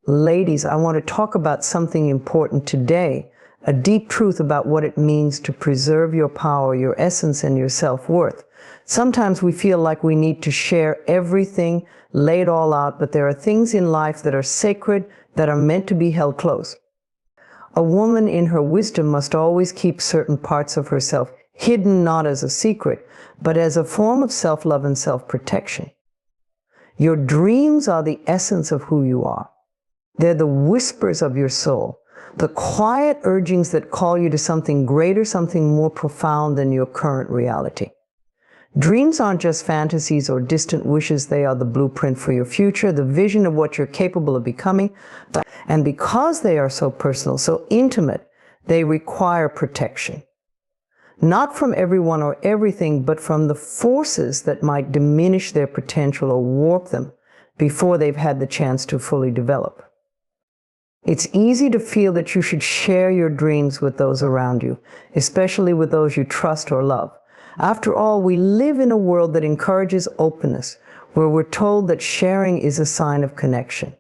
Ladies, I want to talk about something important today, a deep truth about what it means to preserve your power, your essence, and your self-worth. Sometimes we feel like we need to share everything, lay it all out, but there are things in life that are sacred, that are meant to be held close. A woman in her wisdom must always keep certain parts of herself hidden, not as a secret, but as a form of self-love and self-protection. Your dreams are the essence of who you are. They're the whispers of your soul, the quiet urgings that call you to something greater, something more profound than your current reality. Dreams aren't just fantasies or distant wishes. They are the blueprint for your future, the vision of what you're capable of becoming. And because they are so personal, so intimate, they require protection. Not from everyone or everything, but from the forces that might diminish their potential or warp them before they've had the chance to fully develop. It's easy to feel that you should share your dreams with those around you, especially with those you trust or love. After all, we live in a world that encourages openness, where we're told that sharing is a sign of connection.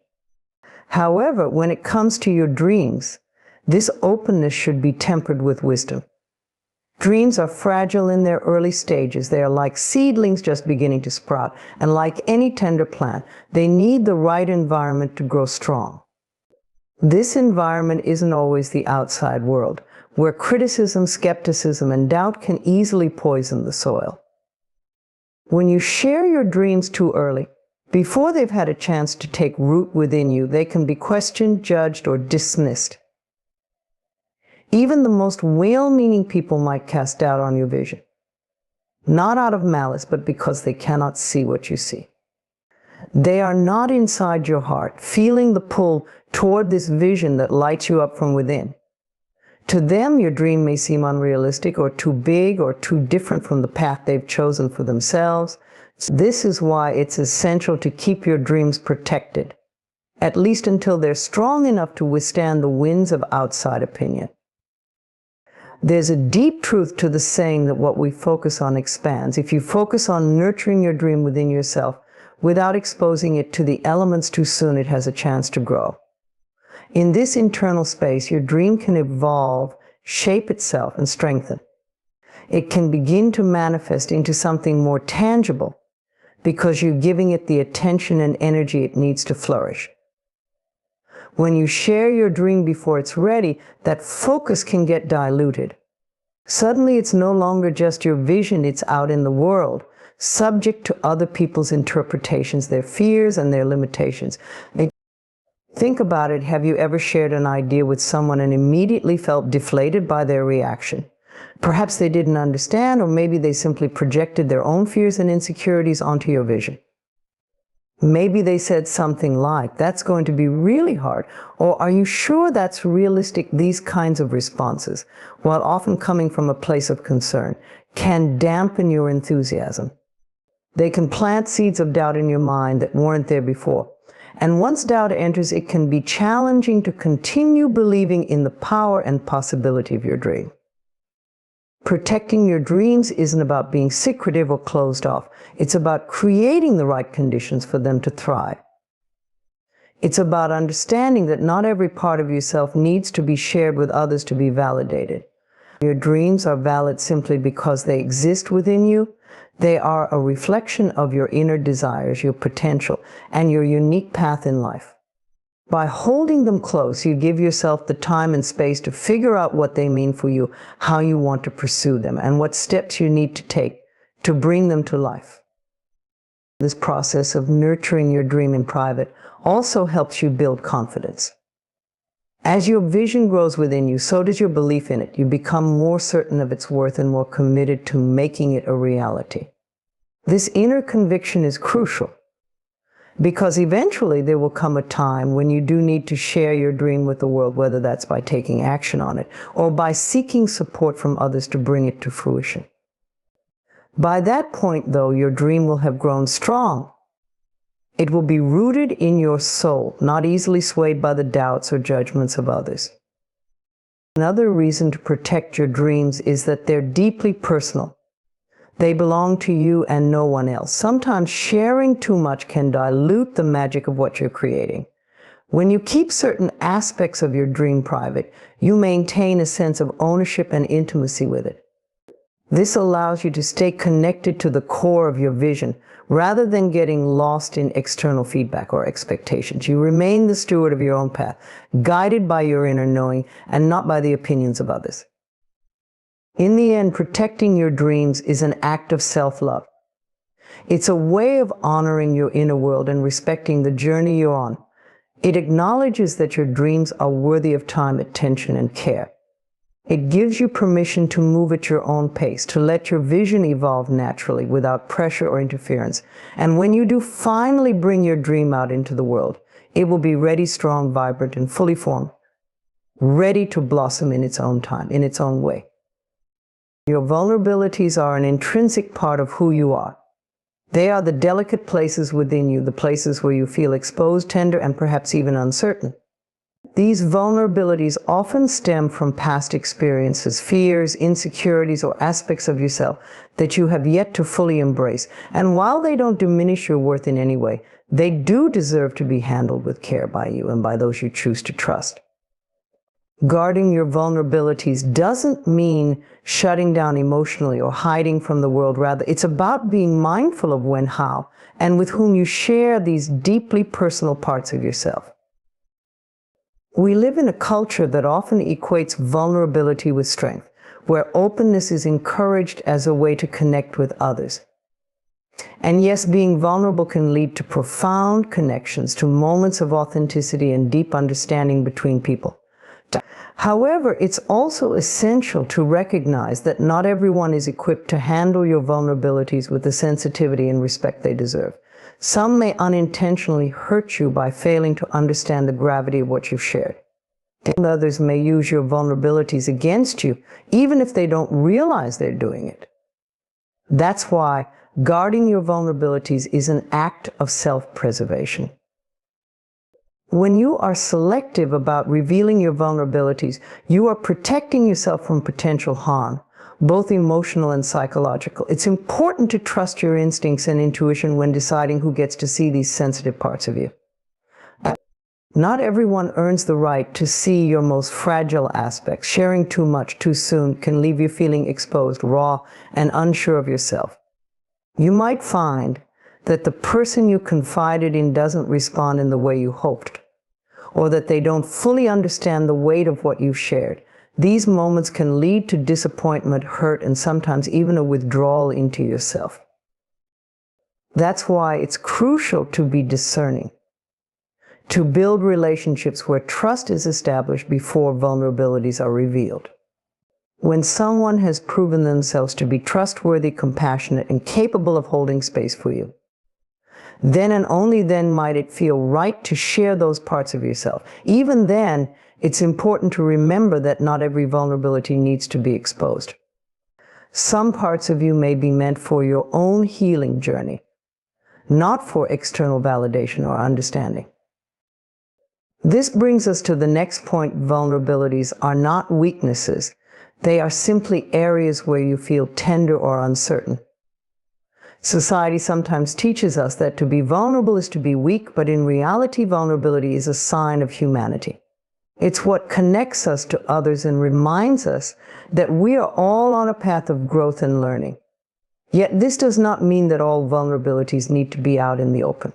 However, when it comes to your dreams, this openness should be tempered with wisdom. Dreams are fragile in their early stages. They are like seedlings just beginning to sprout, and like any tender plant, they need the right environment to grow strong. This environment isn't always the outside world, where criticism, skepticism, and doubt can easily poison the soil. When you share your dreams too early, before they've had a chance to take root within you, they can be questioned, judged, or dismissed. Even the most well-meaning people might cast doubt on your vision, not out of malice, but because they cannot see what you see. They are not inside your heart, feeling the pull toward this vision that lights you up from within. To them, your dream may seem unrealistic or too big or too different from the path they've chosen for themselves. This is why it's essential to keep your dreams protected, at least until they're strong enough to withstand the winds of outside opinion. There's a deep truth to the saying that what we focus on expands. If you focus on nurturing your dream within yourself, without exposing it to the elements too soon, it has a chance to grow. In this internal space, your dream can evolve, shape itself, and strengthen. It can begin to manifest into something more tangible because you're giving it the attention and energy it needs to flourish. When you share your dream before it's ready, that focus can get diluted. Suddenly, it's no longer just your vision, it's out in the world, subject to other people's interpretations, their fears, and their limitations. Think about it. Have you ever shared an idea with someone and immediately felt deflated by their reaction? Perhaps they didn't understand, or maybe they simply projected their own fears and insecurities onto your vision. Maybe they said something like, "That's going to be really hard," or "Are you sure that's realistic?" These kinds of responses, while often coming from a place of concern, can dampen your enthusiasm. They can plant seeds of doubt in your mind that weren't there before. And once doubt enters, it can be challenging to continue believing in the power and possibility of your dream. Protecting your dreams isn't about being secretive or closed off. It's about creating the right conditions for them to thrive. It's about understanding that not every part of yourself needs to be shared with others to be validated. Your dreams are valid simply because they exist within you. They are a reflection of your inner desires, your potential, and your unique path in life. By holding them close, you give yourself the time and space to figure out what they mean for you, how you want to pursue them, and what steps you need to take to bring them to life. This process of nurturing your dream in private also helps you build confidence. As your vision grows within you, so does your belief in it. You become more certain of its worth and more committed to making it a reality. This inner conviction is crucial because eventually there will come a time when you do need to share your dream with the world, whether that's by taking action on it or by seeking support from others to bring it to fruition. By that point, though, your dream will have grown strong. It will be rooted in your soul, not easily swayed by the doubts or judgments of others. Another reason to protect your dreams is that they're deeply personal. They belong to you and no one else. Sometimes sharing too much can dilute the magic of what you're creating. When you keep certain aspects of your dream private, you maintain a sense of ownership and intimacy with it. This allows you to stay connected to the core of your vision rather than getting lost in external feedback or expectations. You remain the steward of your own path, guided by your inner knowing and not by the opinions of others. In the end, protecting your dreams is an act of self-love. It's a way of honoring your inner world and respecting the journey you're on. It acknowledges that your dreams are worthy of time, attention, and care. It gives you permission to move at your own pace, to let your vision evolve naturally without pressure or interference. And when you do finally bring your dream out into the world, it will be ready, strong, vibrant, and fully formed, ready to blossom in its own time, in its own way. Your vulnerabilities are an intrinsic part of who you are. They are the delicate places within you, the places where you feel exposed, tender, and perhaps even uncertain. These vulnerabilities often stem from past experiences, fears, insecurities, or aspects of yourself that you have yet to fully embrace. And while they don't diminish your worth in any way, they do deserve to be handled with care by you and by those you choose to trust. Guarding your vulnerabilities doesn't mean shutting down emotionally or hiding from the world. Rather, it's about being mindful of when, how, and with whom you share these deeply personal parts of yourself. We live in a culture that often equates vulnerability with strength, where openness is encouraged as a way to connect with others. And yes, being vulnerable can lead to profound connections, to moments of authenticity and deep understanding between people. However, it's also essential to recognize that not everyone is equipped to handle your vulnerabilities with the sensitivity and respect they deserve. Some may unintentionally hurt you by failing to understand the gravity of what you've shared. And others may use your vulnerabilities against you, even if they don't realize they're doing it. That's why guarding your vulnerabilities is an act of self-preservation. When you are selective about revealing your vulnerabilities, you are protecting yourself from potential harm, both emotional and psychological. It's important to trust your instincts and intuition when deciding who gets to see these sensitive parts of you. Not everyone earns the right to see your most fragile aspects. Sharing too much too soon can leave you feeling exposed, raw, and unsure of yourself. You might find that the person you confided in doesn't respond in the way you hoped, or that they don't fully understand the weight of what you've shared. These moments can lead to disappointment, hurt, and sometimes even a withdrawal into yourself. That's why it's crucial to be discerning, to build relationships where trust is established before vulnerabilities are revealed. When someone has proven themselves to be trustworthy, compassionate, and capable of holding space for you, then and only then might it feel right to share those parts of yourself. Even then, it's important to remember that not every vulnerability needs to be exposed. Some parts of you may be meant for your own healing journey, not for external validation or understanding. This brings us to the next point. Vulnerabilities are not weaknesses. They are simply areas where you feel tender or uncertain. Society sometimes teaches us that to be vulnerable is to be weak, but in reality, vulnerability is a sign of humanity. It's what connects us to others and reminds us that we are all on a path of growth and learning. Yet this does not mean that all vulnerabilities need to be out in the open.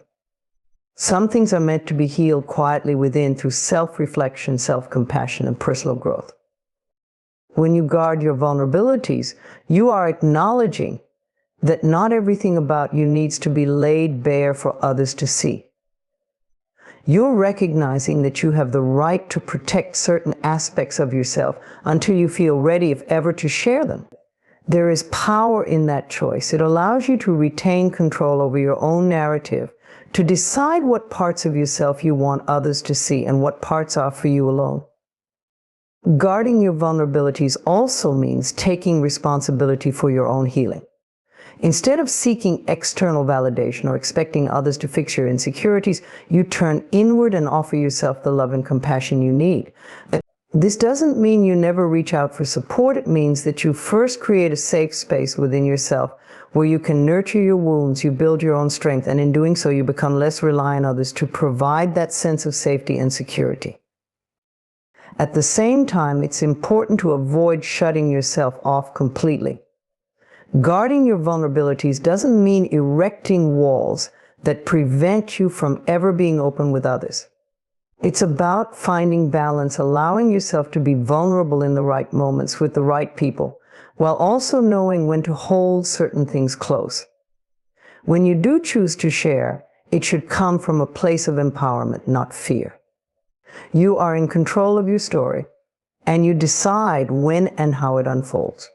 Some things are meant to be healed quietly within through self-reflection, self-compassion, and personal growth. When you guard your vulnerabilities, you are acknowledging that not everything about you needs to be laid bare for others to see. You're recognizing that you have the right to protect certain aspects of yourself until you feel ready, if ever, to share them. There is power in that choice. It allows you to retain control over your own narrative, to decide what parts of yourself you want others to see and what parts are for you alone. Guarding your vulnerabilities also means taking responsibility for your own healing. Instead of seeking external validation or expecting others to fix your insecurities, you turn inward and offer yourself the love and compassion you need. This doesn't mean you never reach out for support. It means that you first create a safe space within yourself where you can nurture your wounds, you build your own strength, and in doing so, you become less reliant on others to provide that sense of safety and security. At the same time, it's important to avoid shutting yourself off completely. Guarding your vulnerabilities doesn't mean erecting walls that prevent you from ever being open with others. It's about finding balance, allowing yourself to be vulnerable in the right moments with the right people, while also knowing when to hold certain things close. When you do choose to share, it should come from a place of empowerment, not fear. You are in control of your story, and you decide when and how it unfolds.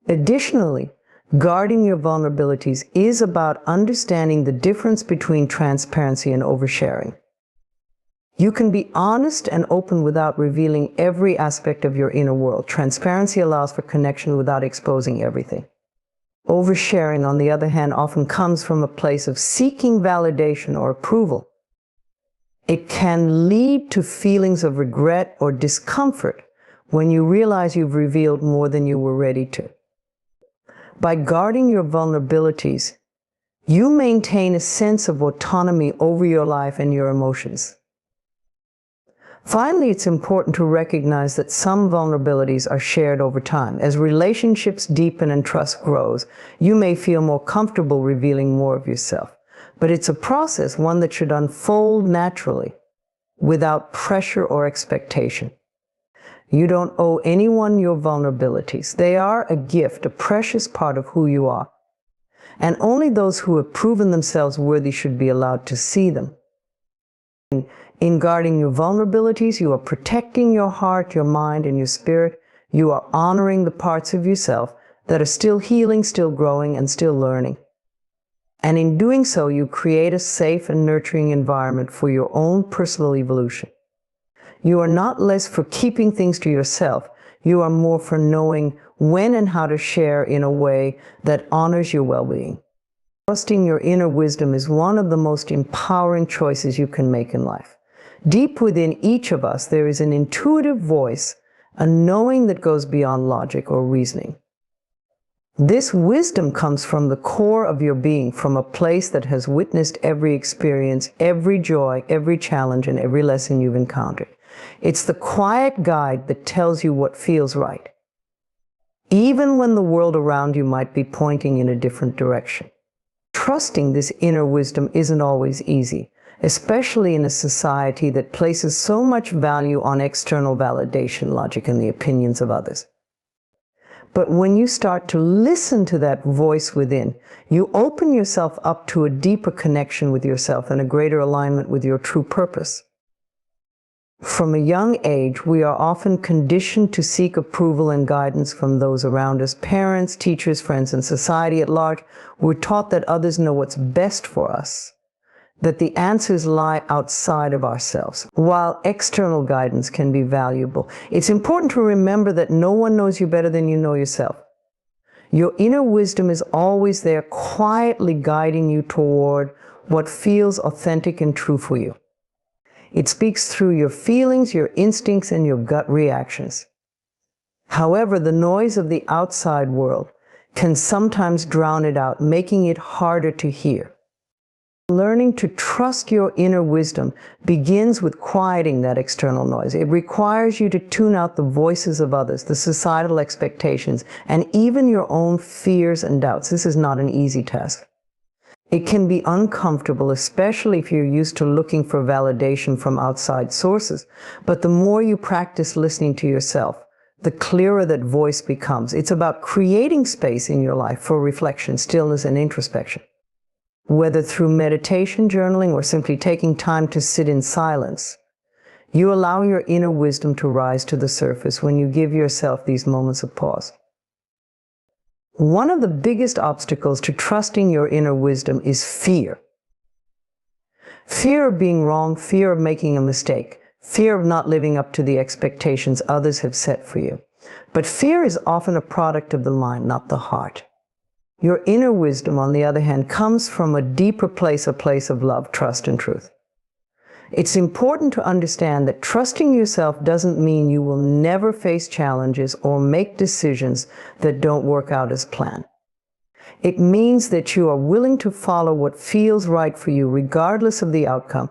Additionally, guarding your vulnerabilities is about understanding the difference between transparency and oversharing. You can be honest and open without revealing every aspect of your inner world. Transparency allows for connection without exposing everything. Oversharing, on the other hand, often comes from a place of seeking validation or approval. It can lead to feelings of regret or discomfort when you realize you've revealed more than you were ready to. By guarding your vulnerabilities, you maintain a sense of autonomy over your life and your emotions. Finally, it's important to recognize that some vulnerabilities are shared over time. As relationships deepen and trust grows, you may feel more comfortable revealing more of yourself. But it's a process, one that should unfold naturally, without pressure or expectation. You don't owe anyone your vulnerabilities. They are a gift, a precious part of who you are. And only those who have proven themselves worthy should be allowed to see them. In guarding your vulnerabilities, you are protecting your heart, your mind, and your spirit. You are honoring the parts of yourself that are still healing, still growing, and still learning. And in doing so, you create a safe and nurturing environment for your own personal evolution. You are not less for keeping things to yourself. You are more for knowing when and how to share in a way that honors your well-being. Trusting your inner wisdom is one of the most empowering choices you can make in life. Deep within each of us, there is an intuitive voice, a knowing that goes beyond logic or reasoning. This wisdom comes from the core of your being, from a place that has witnessed every experience, every joy, every challenge, and every lesson you've encountered. It's the quiet guide that tells you what feels right, even when the world around you might be pointing in a different direction. Trusting this inner wisdom isn't always easy, especially in a society that places so much value on external validation, logic, and the opinions of others. But when you start to listen to that voice within, you open yourself up to a deeper connection with yourself and a greater alignment with your true purpose. From a young age, we are often conditioned to seek approval and guidance from those around us. Parents, teachers, friends, and society at large. We're taught that others know what's best for us, that the answers lie outside of ourselves. While external guidance can be valuable, it's important to remember that no one knows you better than you know yourself. Your inner wisdom is always there, quietly guiding you toward what feels authentic and true for you. It speaks through your feelings, your instincts, and your gut reactions. However, the noise of the outside world can sometimes drown it out, making it harder to hear. Learning to trust your inner wisdom begins with quieting that external noise. It requires you to tune out the voices of others, the societal expectations, and even your own fears and doubts. This is not an easy task. It can be uncomfortable, especially if you're used to looking for validation from outside sources. But the more you practice listening to yourself, the clearer that voice becomes. It's about creating space in your life for reflection, stillness, and introspection. Whether through meditation, journaling, or simply taking time to sit in silence, you allow your inner wisdom to rise to the surface when you give yourself these moments of pause. One of the biggest obstacles to trusting your inner wisdom is fear. Fear of being wrong, fear of making a mistake, fear of not living up to the expectations others have set for you. But fear is often a product of the mind, not the heart. Your inner wisdom, on the other hand, comes from a deeper place, a place of love, trust, and truth. It's important to understand that trusting yourself doesn't mean you will never face challenges or make decisions that don't work out as planned. It means that you are willing to follow what feels right for you regardless of the outcome,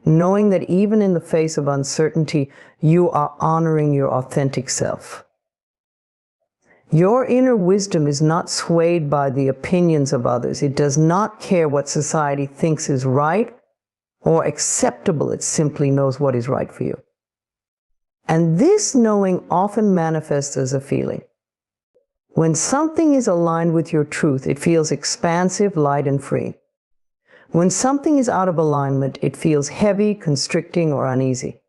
knowing that even in the face of uncertainty, you are honoring your authentic self. Your inner wisdom is not swayed by the opinions of others. It does not care what society thinks is right or acceptable. It simply knows what is right for you. And this knowing often manifests as a feeling. When something is aligned with your truth, it feels expansive, light, and free. When something is out of alignment, it feels heavy, constricting, or uneasy.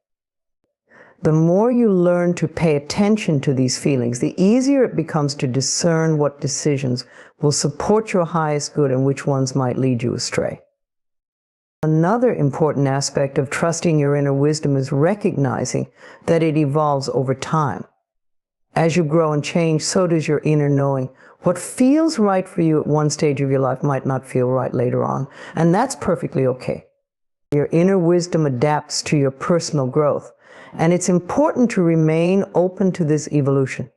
The more you learn to pay attention to these feelings, the easier it becomes to discern what decisions will support your highest good and which ones might lead you astray. Another important aspect of trusting your inner wisdom is recognizing that it evolves over time. As you grow and change, so does your inner knowing. What feels right for you at one stage of your life might not feel right later on, and that's perfectly okay. Your inner wisdom adapts to your personal growth, and it's important to remain open to this evolution.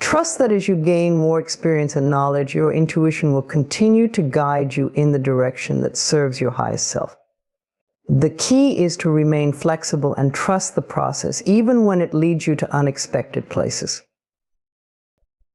Trust that as you gain more experience and knowledge, your intuition will continue to guide you in the direction that serves your highest self. The key is to remain flexible and trust the process, even when it leads you to unexpected places.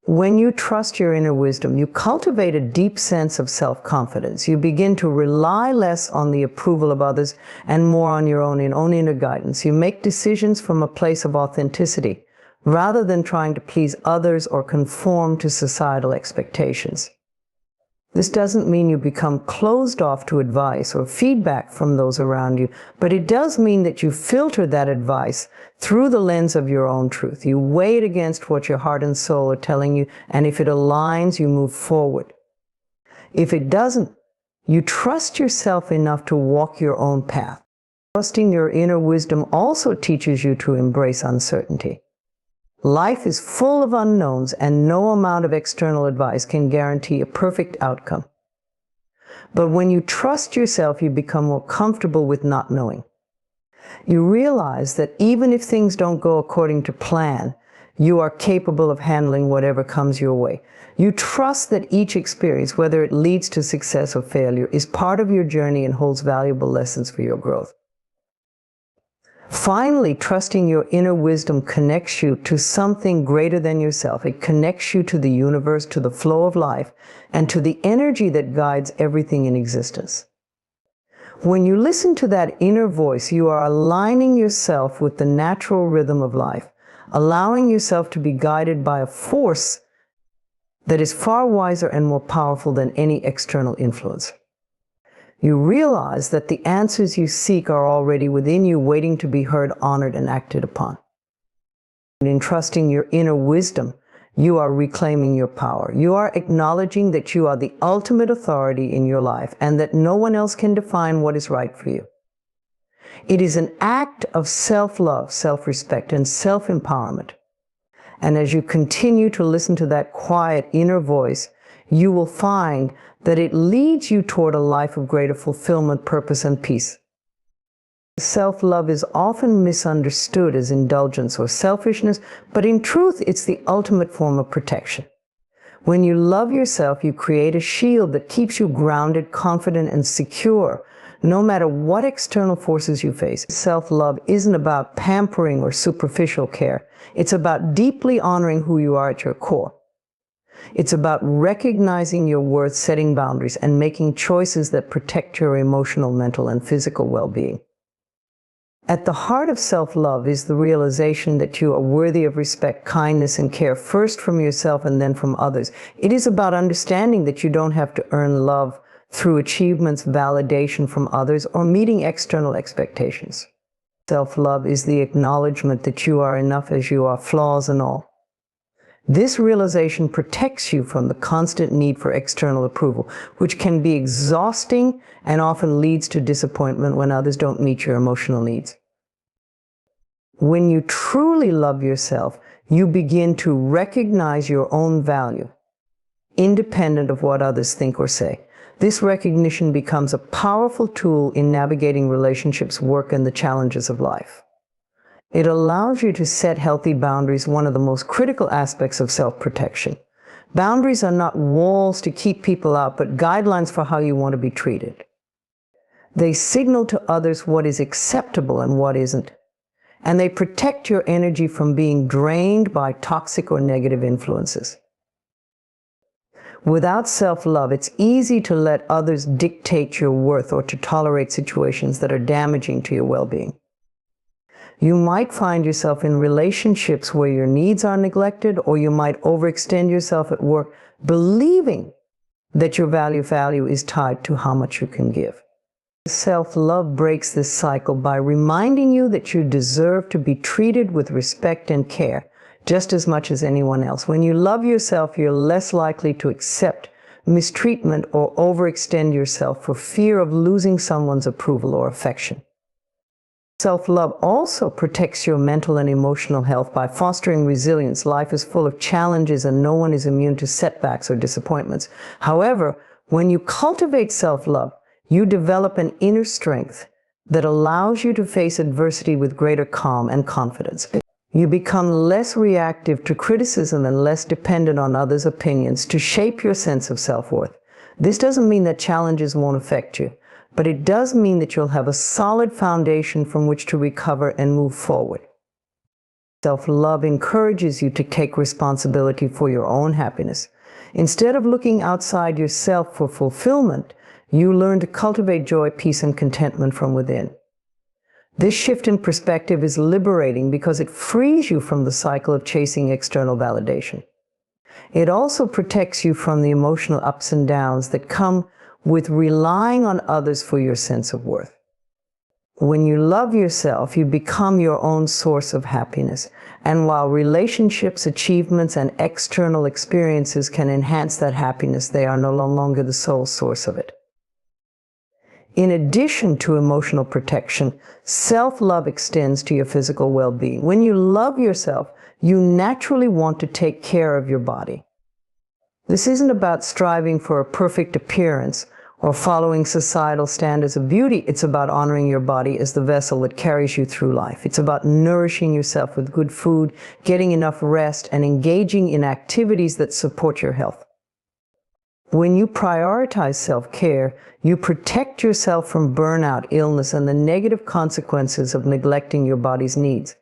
When you trust your inner wisdom, you cultivate a deep sense of self-confidence. You begin to rely less on the approval of others and more on your own inner guidance. You make decisions from a place of authenticity, rather than trying to please others or conform to societal expectations. This doesn't mean you become closed off to advice or feedback from those around you, but it does mean that you filter that advice through the lens of your own truth. You weigh it against what your heart and soul are telling you, and if it aligns, you move forward. If it doesn't, you trust yourself enough to walk your own path. Trusting your inner wisdom also teaches you to embrace uncertainty. Life is full of unknowns, and no amount of external advice can guarantee a perfect outcome. But when you trust yourself, you become more comfortable with not knowing. You realize that even if things don't go according to plan, you are capable of handling whatever comes your way. You trust that each experience, whether it leads to success or failure, is part of your journey and holds valuable lessons for your growth. Finally, trusting your inner wisdom connects you to something greater than yourself. It connects you to the universe, to the flow of life, and to the energy that guides everything in existence. When you listen to that inner voice, you are aligning yourself with the natural rhythm of life, allowing yourself to be guided by a force that is far wiser and more powerful than any external influence. You realize that the answers you seek are already within you, waiting to be heard, honored, and acted upon. And in trusting your inner wisdom, you are reclaiming your power. You are acknowledging that you are the ultimate authority in your life and that no one else can define what is right for you. It is an act of self-love, self-respect, and self-empowerment. And as you continue to listen to that quiet inner voice, you will find that it leads you toward a life of greater fulfillment, purpose, and peace. Self-love is often misunderstood as indulgence or selfishness, but in truth, it's the ultimate form of protection. When you love yourself, you create a shield that keeps you grounded, confident, and secure, no matter what external forces you face. Self-love isn't about pampering or superficial care. It's about deeply honoring who you are at your core. It's about recognizing your worth, setting boundaries, and making choices that protect your emotional, mental, and physical well-being. At the heart of self-love is the realization that you are worthy of respect, kindness, and care, first from yourself and then from others. It is about understanding that you don't have to earn love through achievements, validation from others, or meeting external expectations. Self-love is the acknowledgement that you are enough as you are, flaws and all. This realization protects you from the constant need for external approval, which can be exhausting and often leads to disappointment when others don't meet your emotional needs. When you truly love yourself, you begin to recognize your own value, independent of what others think or say. This recognition becomes a powerful tool in navigating relationships, work, and the challenges of life. It allows you to set healthy boundaries, one of the most critical aspects of self-protection. Boundaries are not walls to keep people out, but guidelines for how you want to be treated. They signal to others what is acceptable and what isn't. And they protect your energy from being drained by toxic or negative influences. Without self-love, it's easy to let others dictate your worth or to tolerate situations that are damaging to your well-being. You might find yourself in relationships where your needs are neglected, or you might overextend yourself at work, believing that your value is tied to how much you can give. Self-love breaks this cycle by reminding you that you deserve to be treated with respect and care, just as much as anyone else. When you love yourself, you're less likely to accept mistreatment or overextend yourself for fear of losing someone's approval or affection. Self-love also protects your mental and emotional health by fostering resilience. Life is full of challenges and no one is immune to setbacks or disappointments. However, when you cultivate self-love, you develop an inner strength that allows you to face adversity with greater calm and confidence. You become less reactive to criticism and less dependent on others' opinions to shape your sense of self-worth. This doesn't mean that challenges won't affect you, but it does mean that you'll have a solid foundation from which to recover and move forward. Self-love encourages you to take responsibility for your own happiness. Instead of looking outside yourself for fulfillment, you learn to cultivate joy, peace, and contentment from within. This shift in perspective is liberating because it frees you from the cycle of chasing external validation. It also protects you from the emotional ups and downs that come with relying on others for your sense of worth. When you love yourself, you become your own source of happiness. And while relationships, achievements, and external experiences can enhance that happiness, they are no longer the sole source of it. In addition to emotional protection, self-love extends to your physical well-being. When you love yourself, you naturally want to take care of your body. This isn't about striving for a perfect appearance or following societal standards of beauty. It's about honoring your body as the vessel that carries you through life. It's about nourishing yourself with good food, getting enough rest, and engaging in activities that support your health. When you prioritize self-care, you protect yourself from burnout, illness, and the negative consequences of neglecting your body's needs.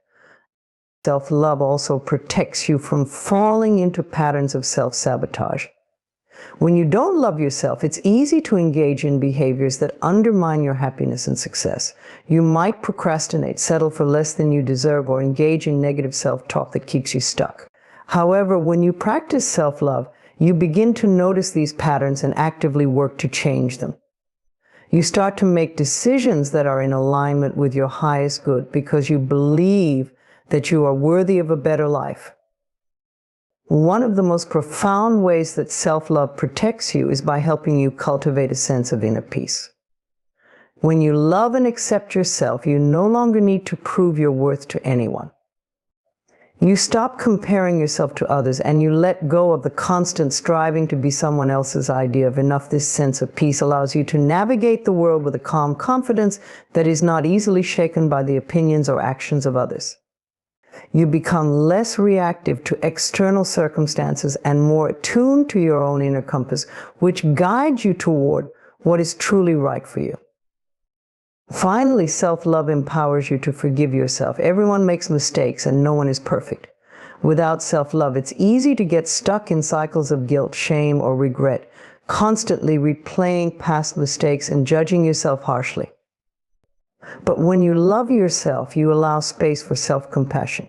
Self-love also protects you from falling into patterns of self-sabotage. When you don't love yourself, it's easy to engage in behaviors that undermine your happiness and success. You might procrastinate, settle for less than you deserve, or engage in negative self-talk that keeps you stuck. However, when you practice self-love, you begin to notice these patterns and actively work to change them. You start to make decisions that are in alignment with your highest good because you believe that you are worthy of a better life. One of the most profound ways that self-love protects you is by helping you cultivate a sense of inner peace. When you love and accept yourself, you no longer need to prove your worth to anyone. You stop comparing yourself to others and you let go of the constant striving to be someone else's idea of enough. This sense of peace allows you to navigate the world with a calm confidence that is not easily shaken by the opinions or actions of others. You become less reactive to external circumstances and more attuned to your own inner compass, which guides you toward what is truly right for you. Finally, self-love empowers you to forgive yourself. Everyone makes mistakes and no one is perfect. Without self-love, it's easy to get stuck in cycles of guilt, shame, or regret, constantly replaying past mistakes and judging yourself harshly. But when you love yourself, you allow space for self-compassion.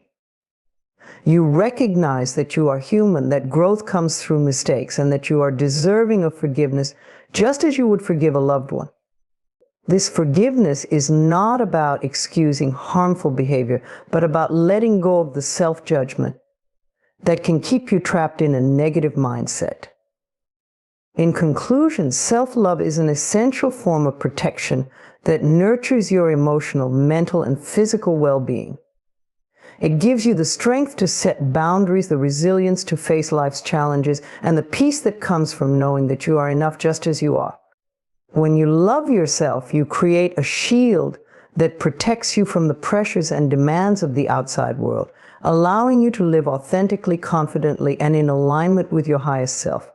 You recognize that you are human, that growth comes through mistakes, and that you are deserving of forgiveness just as you would forgive a loved one. This forgiveness is not about excusing harmful behavior, but about letting go of the self-judgment that can keep you trapped in a negative mindset. In conclusion, self-love is an essential form of protection that nurtures your emotional, mental, and physical well-being. It gives you the strength to set boundaries, the resilience to face life's challenges, and the peace that comes from knowing that you are enough just as you are. When you love yourself, you create a shield that protects you from the pressures and demands of the outside world, allowing you to live authentically, confidently, and in alignment with your highest self.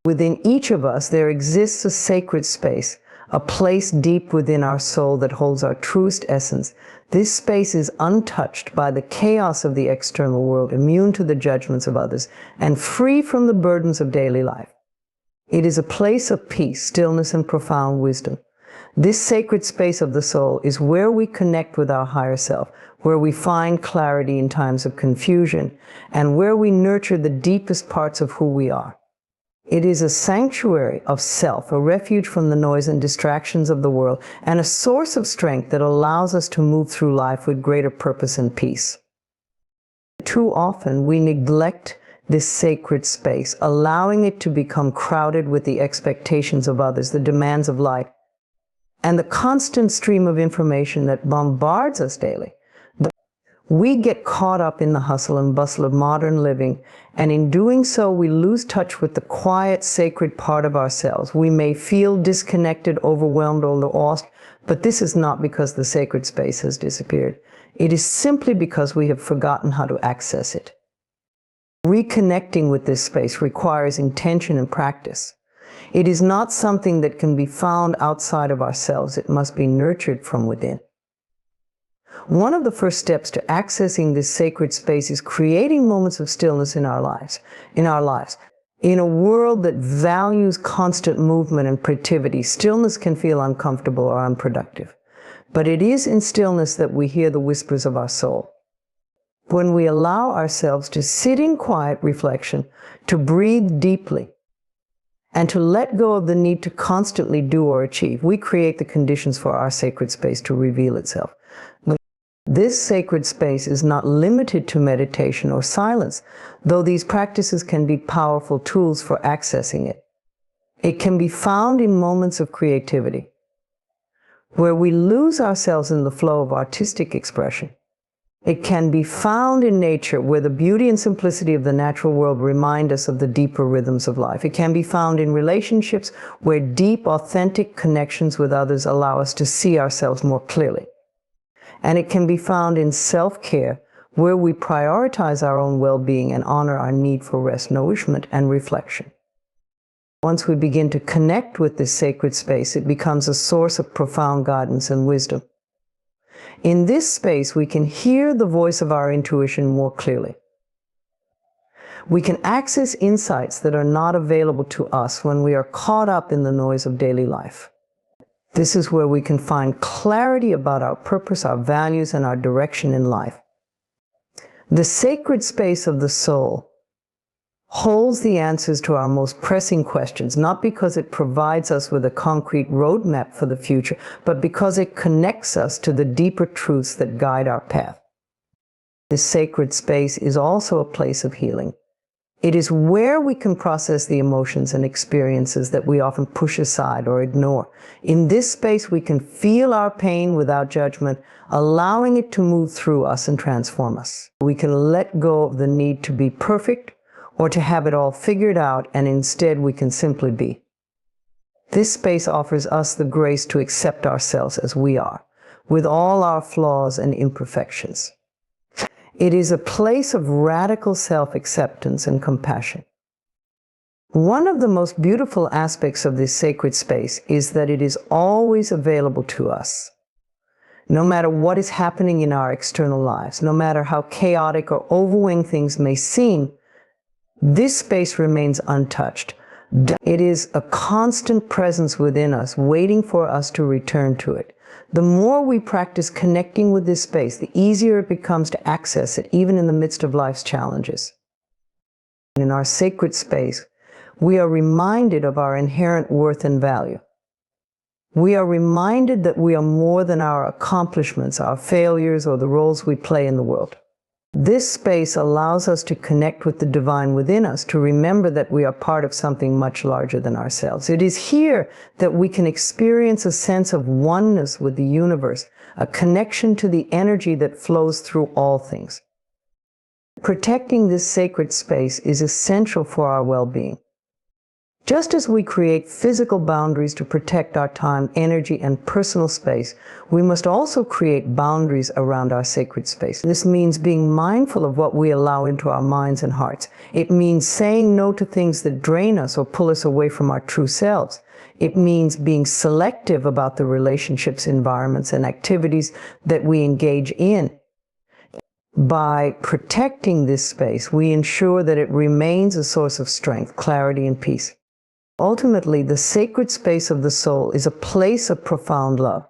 Within each of us, there exists a sacred space, a place deep within our soul that holds our truest essence. This space is untouched by the chaos of the external world, immune to the judgments of others, and free from the burdens of daily life. It is a place of peace, stillness, and profound wisdom. This sacred space of the soul is where we connect with our higher self, where we find clarity in times of confusion, and where we nurture the deepest parts of who we are. It is a sanctuary of self, a refuge from the noise and distractions of the world, and a source of strength that allows us to move through life with greater purpose and peace. Too often, we neglect this sacred space, allowing it to become crowded with the expectations of others, the demands of life, and the constant stream of information that bombards us daily. We get caught up in the hustle and bustle of modern living, and in doing so, we lose touch with the quiet, sacred part of ourselves. We may feel disconnected, overwhelmed, or lost, but this is not because the sacred space has disappeared. It is simply because we have forgotten how to access it. Reconnecting with this space requires intention and practice. It is not something that can be found outside of ourselves. It must be nurtured from within. One of the first steps to accessing this sacred space is creating moments of stillness in our lives. In a world that values constant movement and productivity, stillness can feel uncomfortable or unproductive. But it is in stillness that we hear the whispers of our soul. When we allow ourselves to sit in quiet reflection, to breathe deeply, and to let go of the need to constantly do or achieve, we create the conditions for our sacred space to reveal itself. This sacred space is not limited to meditation or silence, though these practices can be powerful tools for accessing it. It can be found in moments of creativity, where we lose ourselves in the flow of artistic expression. It can be found in nature, where the beauty and simplicity of the natural world remind us of the deeper rhythms of life. It can be found in relationships, where deep, authentic connections with others allow us to see ourselves more clearly. And it can be found in self-care, where we prioritize our own well-being and honor our need for rest, nourishment, and reflection. Once we begin to connect with this sacred space, it becomes a source of profound guidance and wisdom. In this space, we can hear the voice of our intuition more clearly. We can access insights that are not available to us when we are caught up in the noise of daily life. This is where we can find clarity about our purpose, our values, and our direction in life. The sacred space of the soul holds the answers to our most pressing questions, not because it provides us with a concrete roadmap for the future, but because it connects us to the deeper truths that guide our path. This sacred space is also a place of healing. It is where we can process the emotions and experiences that we often push aside or ignore. In this space, we can feel our pain without judgment, allowing it to move through us and transform us. We can let go of the need to be perfect or to have it all figured out, and instead we can simply be. This space offers us the grace to accept ourselves as we are, with all our flaws and imperfections. It is a place of radical self-acceptance and compassion. One of the most beautiful aspects of this sacred space is that it is always available to us. No matter what is happening in our external lives, no matter how chaotic or overwhelming things may seem, this space remains untouched. It is a constant presence within us, waiting for us to return to it. The more we practice connecting with this space, the easier it becomes to access it, even in the midst of life's challenges. In our sacred space, we are reminded of our inherent worth and value. We are reminded that we are more than our accomplishments, our failures, or the roles we play in the world. This space allows us to connect with the divine within us, to remember that we are part of something much larger than ourselves. It is here that we can experience a sense of oneness with the universe, a connection to the energy that flows through all things. Protecting this sacred space is essential for our well-being. Just as we create physical boundaries to protect our time, energy, and personal space, we must also create boundaries around our sacred space. This means being mindful of what we allow into our minds and hearts. It means saying no to things that drain us or pull us away from our true selves. It means being selective about the relationships, environments, and activities that we engage in. By protecting this space, we ensure that it remains a source of strength, clarity, and peace. Ultimately, the sacred space of the soul is a place of profound love.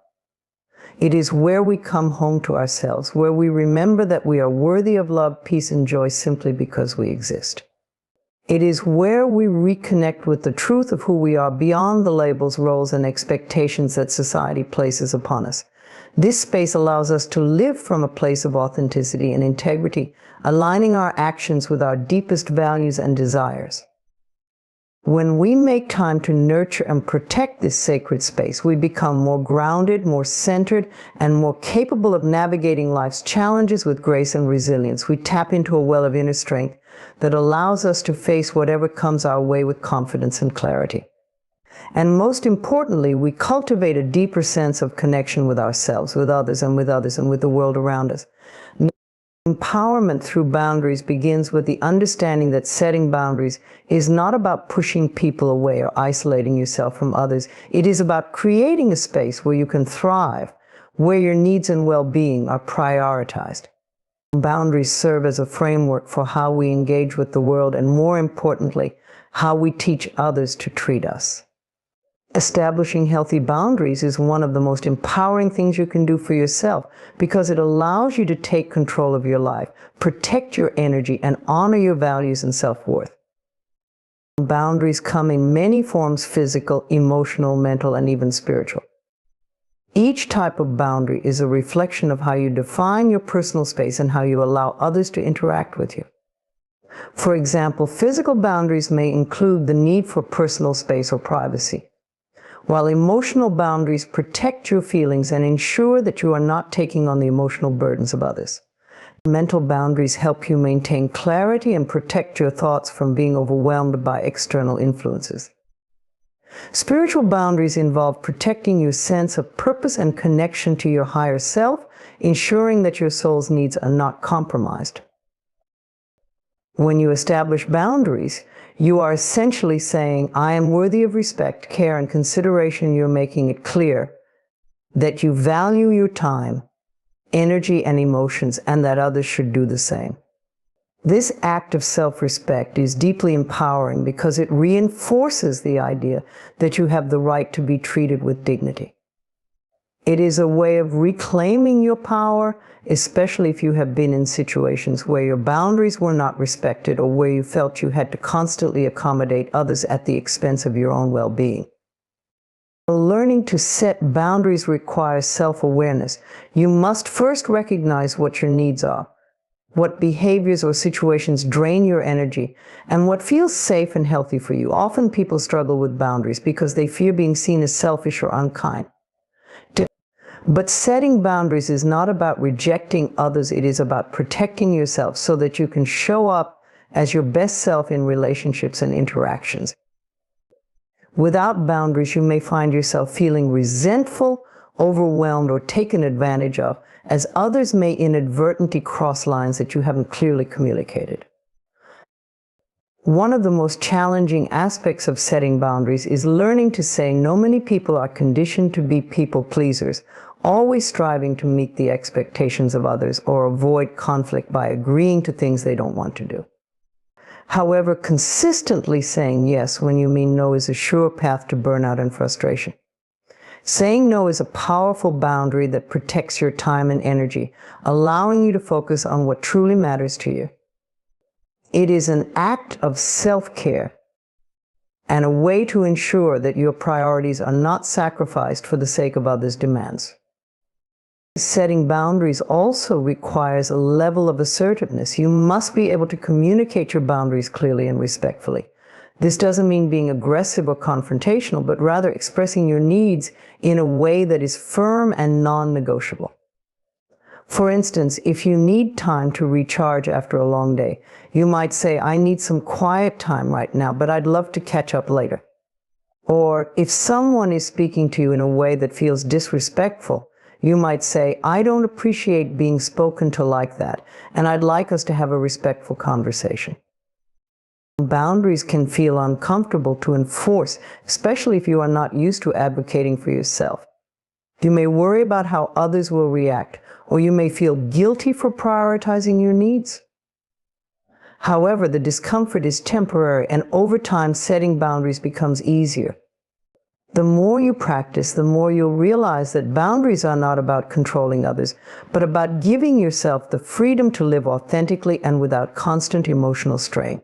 It is where we come home to ourselves, where we remember that we are worthy of love, peace, and joy simply because we exist. It is where we reconnect with the truth of who we are beyond the labels, roles, and expectations that society places upon us. This space allows us to live from a place of authenticity and integrity, aligning our actions with our deepest values and desires. When we make time to nurture and protect this sacred space, we become more grounded, more centered, and more capable of navigating life's challenges with grace and resilience. We tap into a well of inner strength that allows us to face whatever comes our way with confidence and clarity. And most importantly, we cultivate a deeper sense of connection with ourselves, with others, and with the world around us. Empowerment through boundaries begins with the understanding that setting boundaries is not about pushing people away or isolating yourself from others. It is about creating a space where you can thrive, where your needs and well-being are prioritized. Boundaries serve as a framework for how we engage with the world and, more importantly, how we teach others to treat us. Establishing healthy boundaries is one of the most empowering things you can do for yourself because it allows you to take control of your life, protect your energy, and honor your values and self-worth. Boundaries come in many forms: physical, emotional, mental, and even spiritual. Each type of boundary is a reflection of how you define your personal space and how you allow others to interact with you. For example, physical boundaries may include the need for personal space or privacy, while emotional boundaries protect your feelings and ensure that you are not taking on the emotional burdens of others. Mental boundaries help you maintain clarity and protect your thoughts from being overwhelmed by external influences. Spiritual boundaries involve protecting your sense of purpose and connection to your higher self, ensuring that your soul's needs are not compromised. When you establish boundaries, you are essentially saying, I am worthy of respect, care, and consideration. You're making it clear that you value your time, energy, and emotions, and that others should do the same. This act of self-respect is deeply empowering because it reinforces the idea that you have the right to be treated with dignity. It is a way of reclaiming your power, especially if you have been in situations where your boundaries were not respected or where you felt you had to constantly accommodate others at the expense of your own well-being. Learning to set boundaries requires self-awareness. You must first recognize what your needs are, what behaviors or situations drain your energy, and what feels safe and healthy for you. Often people struggle with boundaries because they fear being seen as selfish or unkind. But setting boundaries is not about rejecting others. It is about protecting yourself so that you can show up as your best self in relationships and interactions. Without boundaries, you may find yourself feeling resentful, overwhelmed, or taken advantage of, as others may inadvertently cross lines that you haven't clearly communicated. One of the most challenging aspects of setting boundaries is learning to say no. Many people are conditioned to be people pleasers, always striving to meet the expectations of others or avoid conflict by agreeing to things they don't want to do. However, consistently saying yes when you mean no is a sure path to burnout and frustration. Saying no is a powerful boundary that protects your time and energy, allowing you to focus on what truly matters to you. It is an act of self-care and a way to ensure that your priorities are not sacrificed for the sake of others' demands. Setting boundaries also requires a level of assertiveness. You must be able to communicate your boundaries clearly and respectfully. This doesn't mean being aggressive or confrontational, but rather expressing your needs in a way that is firm and non-negotiable. For instance, if you need time to recharge after a long day, you might say, I need some quiet time right now, but I'd love to catch up later. Or if someone is speaking to you in a way that feels disrespectful, you might say, "I don't appreciate being spoken to like that, and I'd like us to have a respectful conversation." Boundaries can feel uncomfortable to enforce, especially if you are not used to advocating for yourself. You may worry about how others will react, or you may feel guilty for prioritizing your needs. However, the discomfort is temporary, and over time, setting boundaries becomes easier. The more you practice, the more you'll realize that boundaries are not about controlling others, but about giving yourself the freedom to live authentically and without constant emotional strain.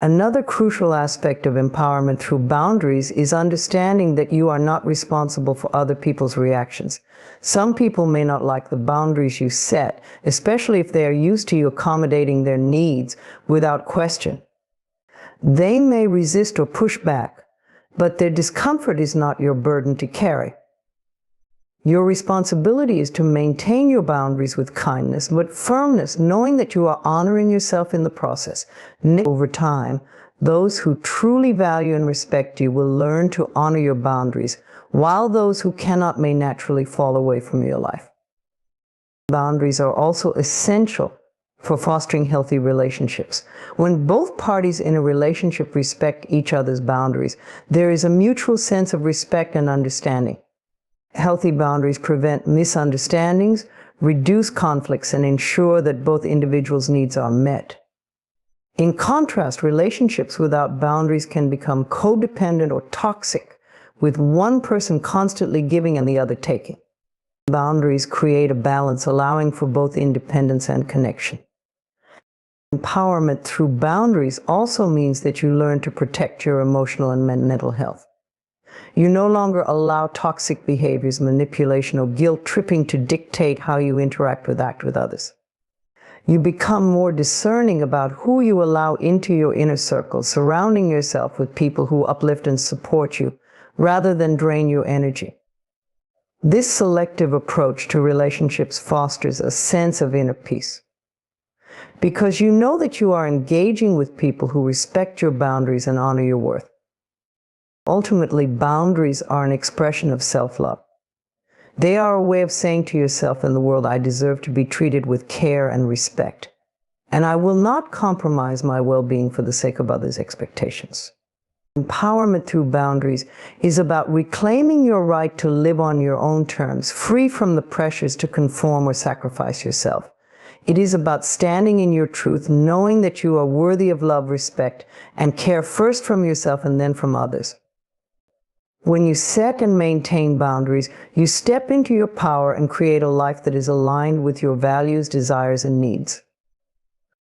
Another crucial aspect of empowerment through boundaries is understanding that you are not responsible for other people's reactions. Some people may not like the boundaries you set, especially if they are used to you accommodating their needs without question. They may resist or push back, but their discomfort is not your burden to carry. Your responsibility is to maintain your boundaries with kindness, but firmness, knowing that you are honoring yourself in the process. Over time, those who truly value and respect you will learn to honor your boundaries, while those who cannot may naturally fall away from your life. Boundaries are also essential for fostering healthy relationships. When both parties in a relationship respect each other's boundaries, there is a mutual sense of respect and understanding. Healthy boundaries prevent misunderstandings, reduce conflicts, and ensure that both individuals' needs are met. In contrast, relationships without boundaries can become codependent or toxic, with one person constantly giving and the other taking. Boundaries create a balance, allowing for both independence and connection. Empowerment through boundaries also means that you learn to protect your emotional and mental health. You no longer allow toxic behaviors, manipulation, or guilt-tripping to dictate how you interact with others. You become more discerning about who you allow into your inner circle, surrounding yourself with people who uplift and support you, rather than drain your energy. This selective approach to relationships fosters a sense of inner peace, because you know that you are engaging with people who respect your boundaries and honor your worth. Ultimately, boundaries are an expression of self-love. They are a way of saying to yourself and the world, "I deserve to be treated with care and respect, and I will not compromise my well-being for the sake of others' expectations." Empowerment through boundaries is about reclaiming your right to live on your own terms, free from the pressures to conform or sacrifice yourself. It is about standing in your truth, knowing that you are worthy of love, respect, and care, first from yourself and then from others. When you set and maintain boundaries, you step into your power and create a life that is aligned with your values, desires, and needs.